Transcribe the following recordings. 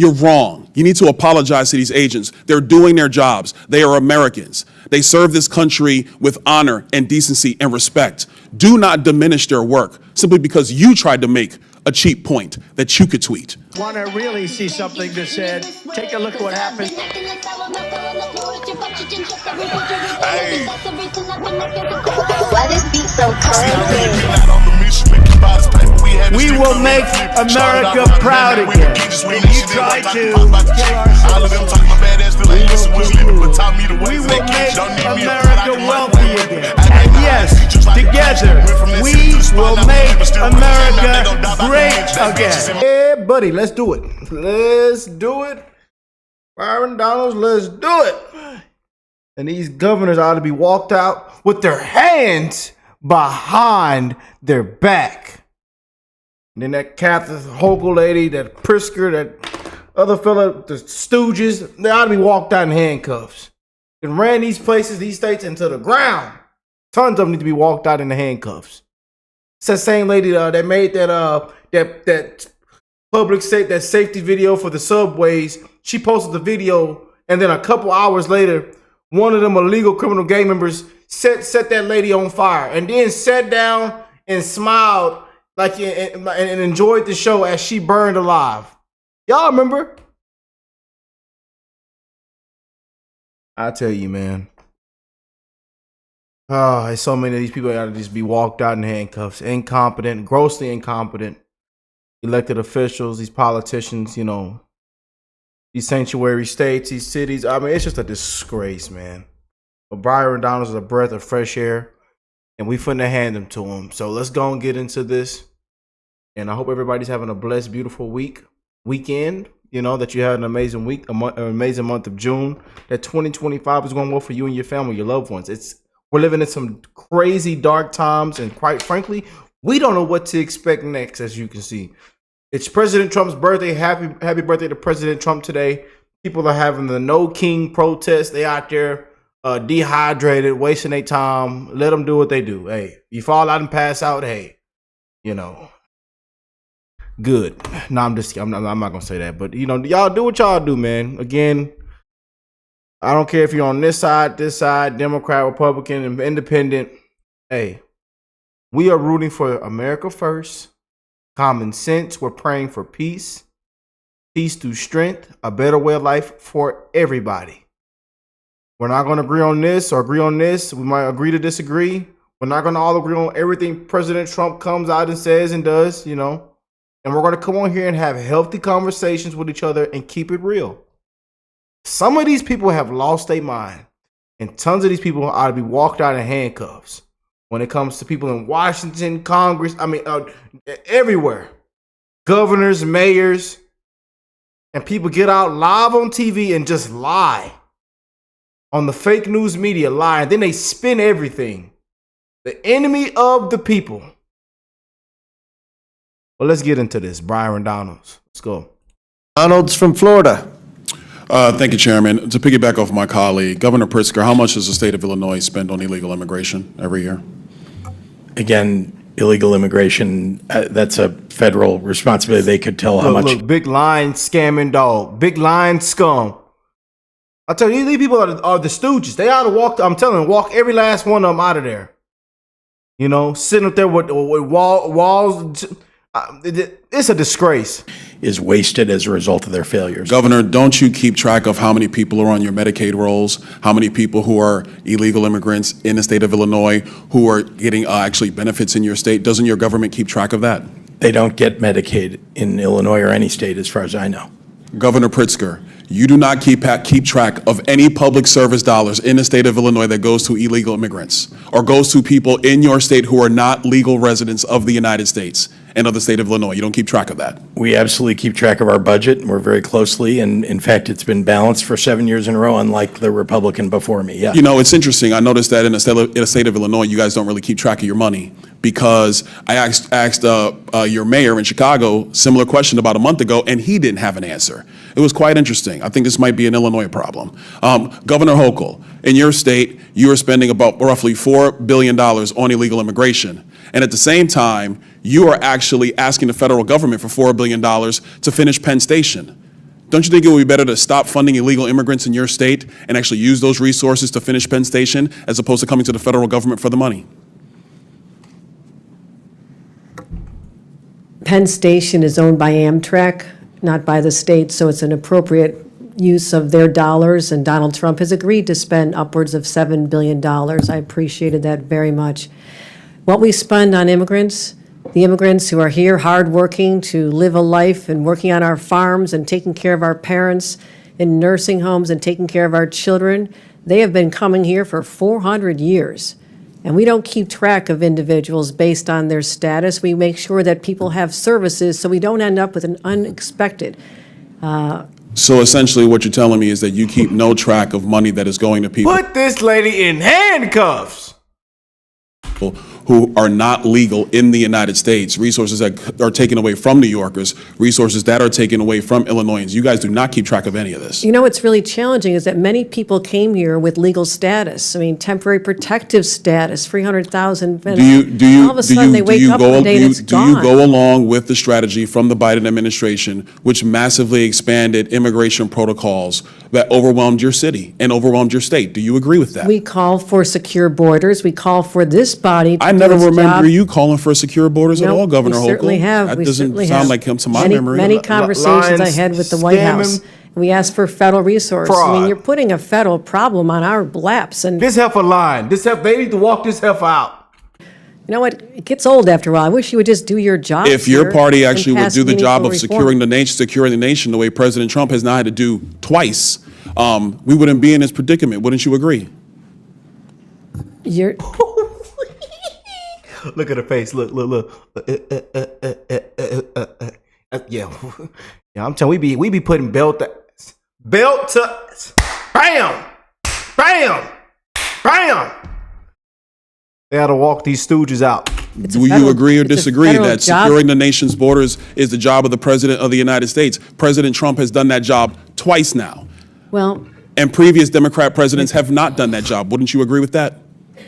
You're wrong. You need to apologize to these agents. They're doing their jobs. They are Americans. They serve this country with honor and decency and respect. Do not diminish their work simply because you tried to make a cheap point that you could tweet. Want to really see something that said, take a look at what happened. Hey. Why this beat so crazy? We will make America proud again. And you try to we will make America wealthy again. And yes, together, we will make America great again. Yeah, buddy, let's do it. Let's do it. Byron Donalds, let's do it. And these governors ought to be walked out with their hands behind their back. And then that Catherine Hochul lady, that Pritzker, that other fella, the Stooges, they ought to be walked out in handcuffs. And ran these places, these states into the ground. Tons of them need to be walked out in the handcuffs. It's that same lady that made that public safety video for the subways. She posted the video, and then a couple hours later, one of them illegal criminal gang members set that lady on fire, and then sat down and smiled like and enjoyed the show as she burned alive. Y'all remember? I tell you, man. Oh, there's so many of these people that gotta just be walked out in handcuffs. Incompetent, grossly incompetent. Elected officials, these politicians, you know, these sanctuary states, these cities. I mean, it's just a disgrace, man. But Byron Donalds is a breath of fresh air, and we finna hand them to him. So let's go and get into this. And I hope everybody's having a blessed, beautiful weekend. You know, that you had an amazing week, an amazing month of June. That 2025 is going well for you and your family, your loved ones. We're living in some crazy dark times, and quite frankly, we don't know what to expect next, as you can see. It's President Trump's birthday. Happy birthday to President Trump today. People are having the No King protest. They out there dehydrated, wasting their time. Let them do what they do. Hey, you fall out and pass out, hey, you know, good. No, I'm not gonna say that, but you know, y'all do what y'all do, man. Again, I don't care if you're on this side, Democrat, Republican, and Independent. Hey, we are rooting for America first. Common sense. We're praying for peace. Peace through strength. A better way of life for everybody. We're not going to agree on this or agree on this. We might agree to disagree. We're not going to all agree on everything President Trump comes out and says and does, you know. And we're going to come on here and have healthy conversations with each other and keep it real. Some of these people have lost their mind. And tons of these people ought to be walked out in handcuffs. When it comes to people in Washington, Congress, I mean, everywhere. Governors, mayors, and people get out live on TV and just lie. On the fake news media, lie. And then they spin everything. The enemy of the people. Well, let's get into this. Byron Donalds. Let's go. Donalds from Florida. Thank you, Chairman. To piggyback off my colleague, Governor Pritzker, how much does the state of Illinois spend on illegal immigration every year? Again, illegal immigration, that's a federal responsibility. They could tell how much. Look, big lying, scamming dog. Big lying scum. I tell you, these people are the stooges. They ought to walk, I'm telling you, walk every last one of them out of there. You know, sitting up there with walls. It's a disgrace. Is wasted as a result of their failures. Governor, don't you keep track of how many people are on your Medicaid rolls, how many people who are illegal immigrants in the state of Illinois who are getting actually benefits in your state? Doesn't your government keep track of that? They don't get Medicaid in Illinois or any state as far as I know. Governor Pritzker, you do not keep track of any public service dollars in the state of Illinois that goes to illegal immigrants or goes to people in your state who are not legal residents of the United States and of the state of Illinois. You don't keep track of that. We absolutely keep track of our budget, and we're very closely, and in fact, it's been balanced for 7 years in a row, unlike the Republican before me. Yeah. You know, it's interesting. I noticed that in the state of Illinois, you guys don't really keep track of your money, because I asked your mayor in Chicago similar question about a month ago, and he didn't have an answer. It was quite interesting. I think this might be an Illinois problem. Governor Hochul, in your state, you are spending about roughly $4 billion on illegal immigration. And at the same time, you are actually asking the federal government for $4 billion to finish Penn Station. Don't you think it would be better to stop funding illegal immigrants in your state and actually use those resources to finish Penn Station as opposed to coming to the federal government for the money? Penn Station is owned by Amtrak, not by the state, so it's an appropriate use of their dollars, and Donald Trump has agreed to spend upwards of $7 billion. I appreciated that very much. What we spend on immigrants, the immigrants who are here hardworking to live a life and working on our farms and taking care of our parents in nursing homes and taking care of our children, they have been coming here for 400 years. And we don't keep track of individuals based on their status. We make sure that people have services so we don't end up with an unexpected. So essentially what you're telling me is that you keep no track of money that is going to people Put this lady in handcuffs. who are not legal in the United States, resources that are taken away from New Yorkers, resources that are taken away from Illinoisans. You guys do not keep track of any of this. You know what's really challenging is that many people came here with legal status. I mean, temporary protective status, 300,000. Do you all of a sudden they wake up one day and it's do gone. you go along with the strategy from the Biden administration, which massively expanded immigration protocols that overwhelmed your city and overwhelmed your state? Do you agree with that? We call for secure borders. We call for this body to I do never its remember job. you calling for secure borders at Nope, all, Governor Hochul. We certainly have. That We doesn't certainly sound have. like him to my many, memory. Many conversations I Lions, had with the White House. scamming. We asked for federal resources. I Fraud. mean, you're putting a federal problem on our laps. And This heifer lying. They need to walk this heifer out. you know what? It gets old after a while. I wish you would just do your job. If your here party and actually would pass do the job of meaningful securing reform. the nation the way President Trump has now had to do twice, we wouldn't be in this predicament. Wouldn't you agree? You're, Look at her face. Look. Yeah. Yeah, I'm telling you, we be putting belt to bam, bam, bam. They ought to walk these stooges out. it's a Do you federal- agree or it's a disagree federal that job. securing the nation's borders is the job of the President of the United States? President Trump has done that job twice now, Well, and previous Democrat presidents have not done that job. Wouldn't you agree with that?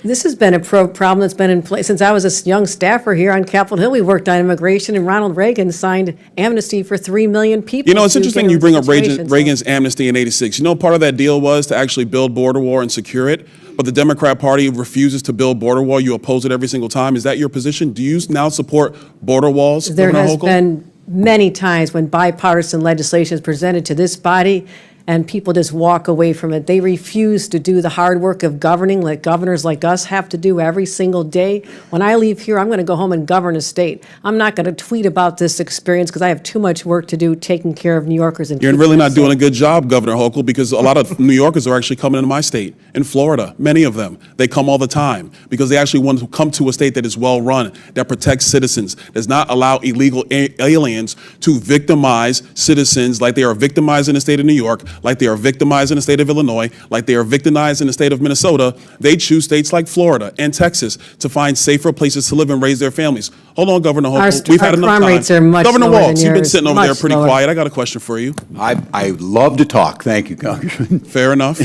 this has been a problem that's been in place since I was a young staffer here on Capitol Hill. We worked on immigration, and Ronald Reagan signed amnesty for 3 million people. You know, it's to interesting get you in bring up situations. Reagan's amnesty in '86. You know, part of that deal was to actually build border wall and secure it, but the Democrat Party refuses to build border wall. You oppose it every single time. Is that your position? Do you now support border walls, There Governor has Hochul? been many times when bipartisan legislation is presented to this body and people just walk away from it. They refuse to do the hard work of governing like governors like us have to do every single day. When I leave here, I'm going to go home and govern a state. I'm not going to tweet about this experience because I have too much work to do taking care of New Yorkers. And You're keeping really them not doing a safe. good job, Governor Hochul, because a lot of New Yorkers are actually coming into my state, in Florida, many of them. They come all the time because they actually want to come to a state that is well-run, that protects citizens, does not allow illegal aliens to victimize citizens like they are victimized in the state of New York, like they are victimized in the state of Illinois, like they are victimized in the state of Minnesota. They choose states like Florida and Texas to find safer places to live and raise their families. Hold on, Governor Hochul. We've had enough crime time. rates are much Governor lower than Walz, you've been yours, sitting over there much pretty lower. quiet. I got a question for you. I love to talk. Thank you, Congressman. Fair enough.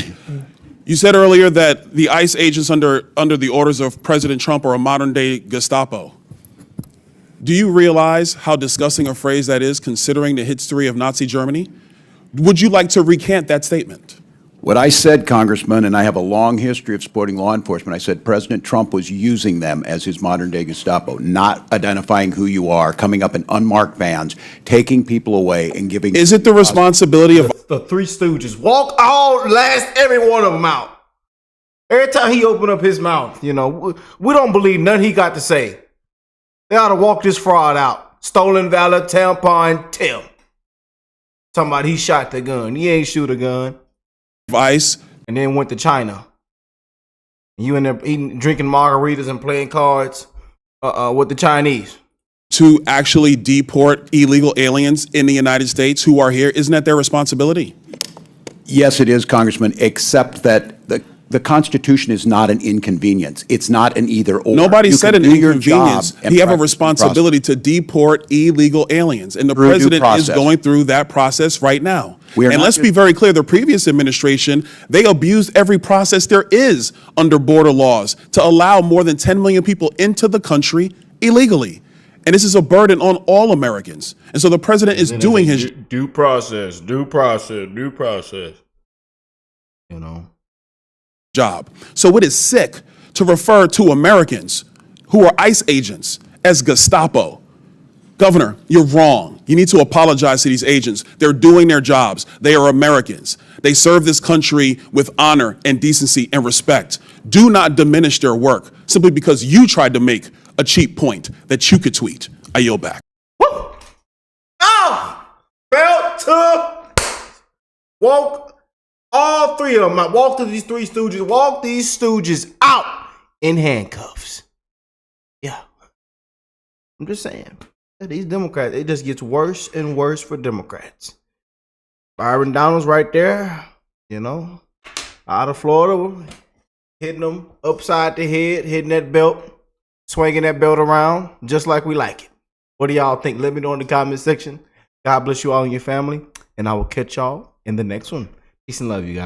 You said earlier that the ICE agents under the orders of President Trump are a modern-day Gestapo. Do you realize how disgusting a phrase that is, considering the history of Nazi Germany? Would you like to recant that statement? What I said, Congressman, and I have a long history of supporting law enforcement, I said President Trump was using them as his modern-day Gestapo, not identifying who you are, coming up in unmarked vans, taking people away and giving... Is it the responsibility of... The Three Stooges walk every one of them out. Every time he open up his mouth, we don't believe nothing he got to say. They ought to walk this fraud out. Stolen valor, tampon, Tim. Talking about he shot the gun. He ain't shoot a gun. ICE? And then went to China. You in there eating, drinking margaritas and playing cards with the Chinese. To actually deport illegal aliens in the United States who are here? Isn't that their responsibility? Yes, it is, Congressman, except that the Constitution is not an inconvenience. It's not an either-or. Nobody You said can an do your inconvenience. job and He have a practice responsibility to deport illegal aliens, and the Through due president is process. going through that process right now. We are And not let's just- be very clear, the previous administration, they abused every process there is under border laws to allow more than 10 million people into the country illegally. And this is a burden on all Americans. And so the president is doing his due process. You know, job. So it is sick to refer to Americans who are ICE agents as Gestapo. Governor, you're wrong. You need to apologize to these agents. They're doing their jobs. They are Americans. They serve this country with honor and decency and respect. Do not diminish their work simply because you tried to make a cheap point that you could tweet. I yield back. woo! Oh, felt to walk all three of them out. Walk to these three stooges. Walk these stooges out in handcuffs. Yeah, I'm just saying. These Democrats, it just gets worse and worse for Democrats. Byron Donald's right there, you know, out of Florida, hitting them upside the head, hitting that belt, swinging that belt around, just like we like it. What do y'all think? Let me know in the comment section. God bless you all and your family, and I will catch y'all in the next one. Peace and love, you guys.